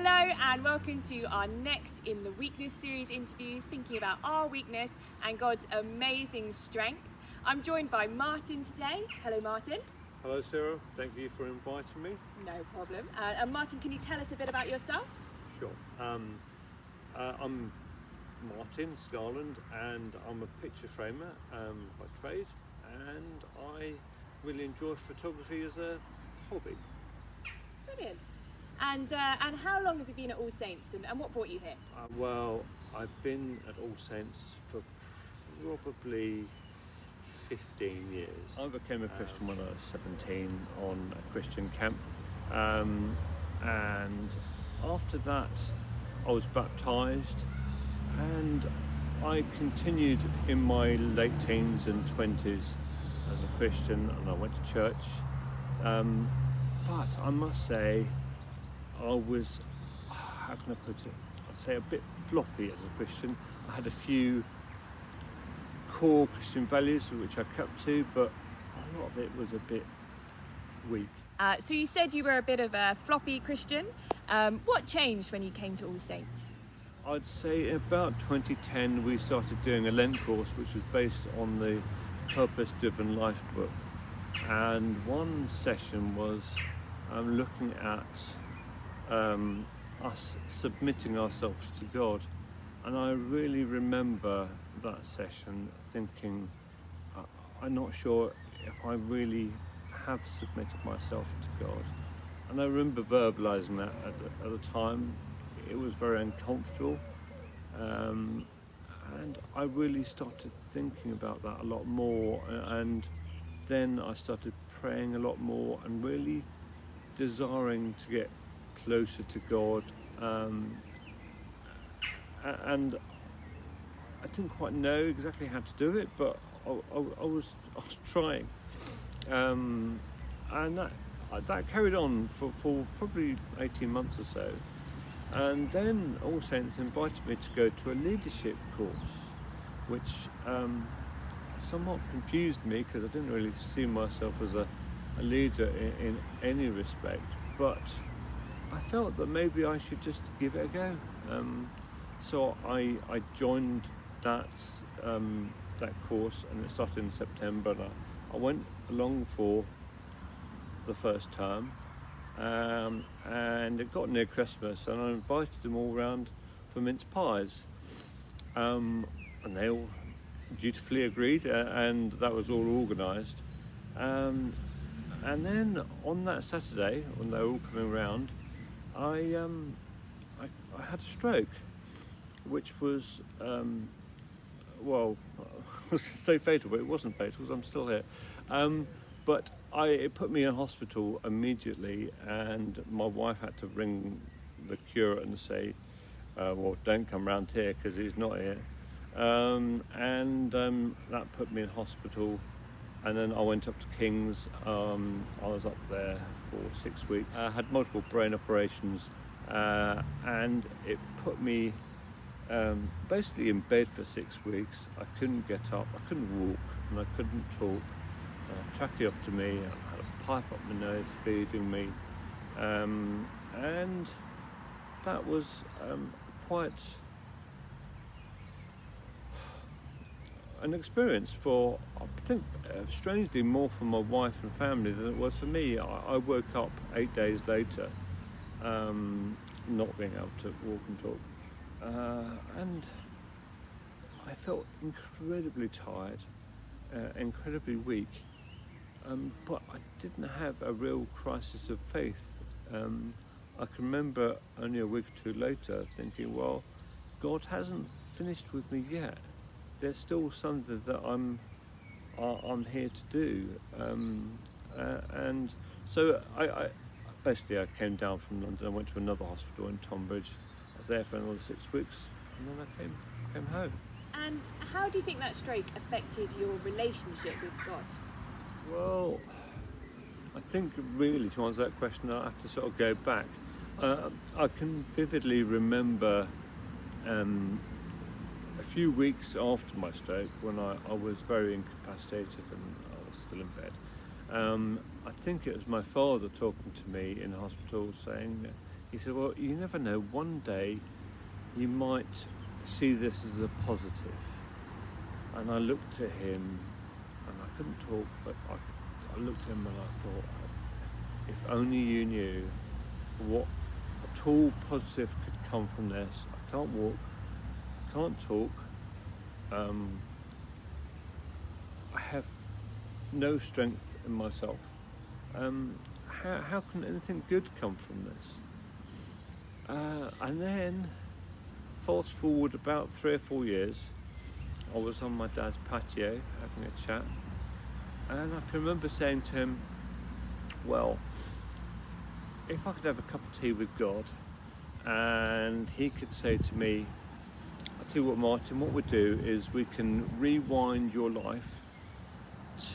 Hello and welcome to our next in the Weakness series interviews, thinking about our weakness and God's amazing strength. I'm joined by Martin today. Hello Martin. Hello Sarah, thank you for inviting me. No problem. And Martin, can you tell us a bit about yourself? Sure. I'm Martin Scarland and I'm a picture framer by trade, and I really enjoy photography as a hobby. Brilliant. And how long have you been at All Saints and what brought you here? Well, I've been at All Saints for probably 15 years. I became a Christian when I was 17 on a Christian camp, and after that I was baptised, and I continued in my late teens and 20s as a Christian, and I went to church, but I must say I was, how can I put it, I'd say a bit floppy as a Christian. I had a few core Christian values which I kept to, but a lot of it was a bit weak. So you said you were a bit of a floppy Christian. What changed when you came to All Saints? I'd say about 2010 we started doing a Lent course which was based on the Purpose Driven Life book, and one session was looking at us submitting ourselves to God, and I really remember that session thinking, I'm not sure if I really have submitted myself to God. And I remember verbalising that at the time. It was very uncomfortable, and I really started thinking about that a lot more, and then I started praying a lot more and really desiring to get closer to God, and I didn't quite know exactly how to do it, but I was trying, and that carried on for probably 18 months or so. And then All Saints invited me to go to a leadership course, which somewhat confused me because I didn't really see myself as a leader in any respect, but I felt that maybe I should just give it a go. So I joined that course, and it started in September, and I went along for the first term, and it got near Christmas, and I invited them all round for mince pies, and they all dutifully agreed, and that was all organised, and then on that Saturday when they were all coming round, I had a stroke, which was well, I was going to say fatal, but it wasn't fatal because I'm still here. But it put me in hospital immediately, and my wife had to ring the curate and say, well, don't come round here because he's not here. And that put me in hospital, and then I went up to King's. I was up there for 6 weeks. I had multiple brain operations, and it put me basically in bed for 6 weeks. I couldn't get up, I couldn't walk, and I couldn't talk. Tracheotomy, I had a pipe up my nose feeding me, and that was quite an experience for, I think, strangely more for my wife and family than it was for me. I woke up 8 days later, not being able to walk and talk, and I felt incredibly tired, incredibly weak, but I didn't have a real crisis of faith. I can remember only a week or two later thinking, well, God hasn't finished with me yet. There's still something that I'm here to do, and so I basically I came down from London. I went to another hospital in Tonbridge. I was there for another 6 weeks, and then I came home. And how do you think that stroke affected your relationship with God? Well, I think really to answer that question I have to sort of go back. I can vividly remember a few weeks after my stroke, when I was very incapacitated and I was still in bed. I think it was my father talking to me in hospital saying, he said, well, you never know, one day you might see this as a positive. And I looked at him, and I couldn't talk, but I looked at him and I thought, if only you knew what at all positive could come from this. I can't walk, can't talk, I have no strength in myself. How can anything good come from this? And then, fast forward about 3 or 4 years, I was on my dad's patio having a chat, and I can remember saying to him, well, if I could have a cup of tea with God and he could say to me, I'll tell you what, Martin, what we'll do is we can rewind your life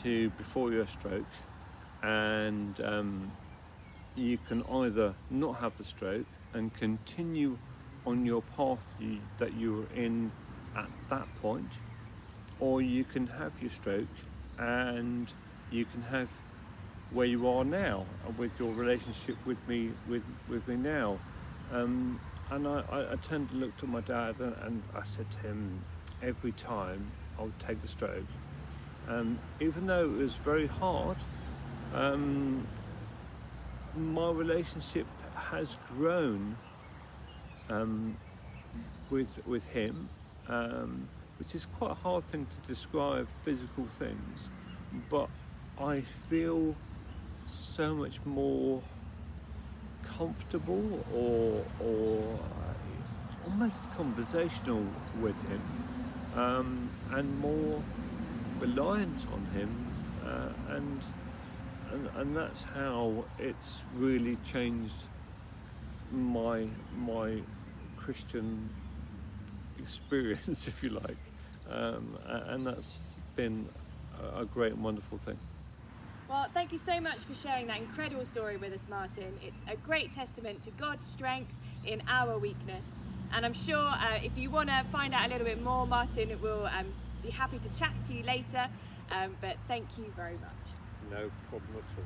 to before your stroke, and you can either not have the stroke and continue on your path that you were in at that point, or you can have your stroke and you can have where you are now with your relationship with me now. And I turned and looked at my dad and I said to him, every time I would take the stroke, even though it was very hard, my relationship has grown with him, which is quite a hard thing to describe, physical things, but I feel so much more comfortable or almost conversational with him, and more reliant on him, and that's how it's really changed my Christian experience, if you like, and that's been a great and wonderful thing. Well, thank you so much for sharing that incredible story with us, Martin. It's a great testament to God's strength in our weakness. And I'm sure if you want to find out a little bit more, Martin will be happy to chat to you later. But thank you very much. No problem at all.